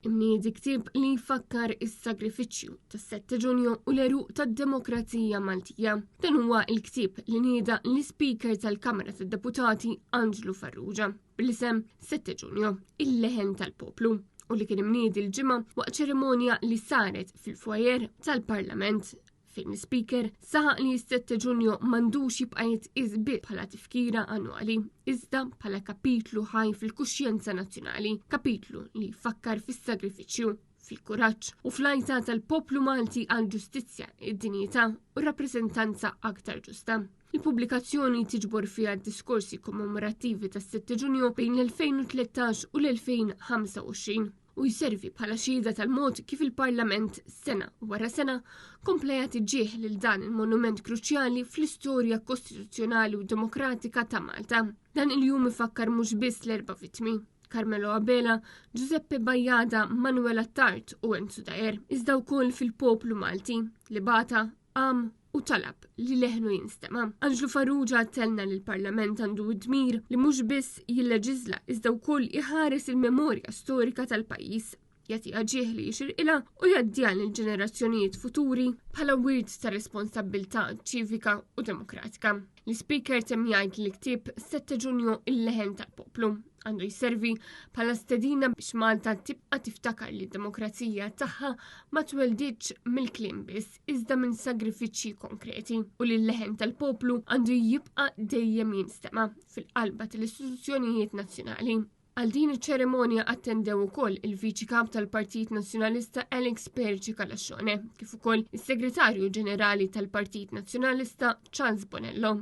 Imniedi ktieb li jfakkar is-sagrifiċċju tas-7 Ġunju u l-eruq tad-Demokrazija Maltija. Dan huwa l-ktieb li nieda l-Speaker tal-Kamra tad-Deputati Anġlu Farrugia bl-isem 7 Ġunju, il-leħen tal-poplu, u li kien imniedi l-ġimgħa waqt ċerimonja li saret fil-fwajer tal-Parlament fejn l-Speaker saħaq li s-7 Ġunju m'għandux jibqa' jitqies biss bħala tifkira annwali, iżda bħala kapitlu ħaj fil-kuxjenza nazzjonali, kapitlu li jfakkar fis-sagrifiċċju, fil-kuraġġ u fl-għajta tal-poplu Malti għal ġustizzja, id-dinjità u rappreżentanza aktar ġusta. Il-pubblikazzjoni tiġbor fiha diskorsi kommemorattivi tas-7 Ġunju bejn l-2013 u l-2025. U jservi bħala xhieda tal-mod kif il-Parlament sena wara sena kompla jagħti ġieħ lil dan il-monument kruċjali fl-istorja kostituzzjonali u demokratika ta' Malta. Dan il-jum ifakkar mhux biss l-4 vittmi, Carmelo Abela, Giuseppe Bajjada, Manuela Tart u Enzo Dajer, iżda wkoll fil-poplu Malti li bata, għam u talab li leħnu jinstema'. Anġlu Farrugia telna li l-Parlament għandu d-dmir li mhux biss jilleġisla iżda wkoll iħares il-memorja storika tal-pajjiż, jagħtiha ġieħ li jixirqilha u jgħaddiha lill-ġenerazzjonijiet futuri bħala wirt ta' responsabbiltà ċivika u demokratika. L-Speaker temm jgħid li ktieb 7 Ġunju il-leħen tal-poplu għandu jservi bħala stedina biex Malta tibqa' tiftakar li d-demokrazija tagħha ma tweldiċ mill-kliem biss iżda minn sagrifiċċji konkreti u li l-leħen tal-poplu għandu jibqa' dejjem jinstema' fil-qalba tal-istituzzjonijiet nazzjonali. Għal din iċ-ċerimonja attendew ukoll il-Viċi Kap tal-Partit Nazzjonalista Alex Perci Kalaxxone, kif ukoll is-Segretarju Ġenerali tal-Partit Nazzjonalista Charles Bonello.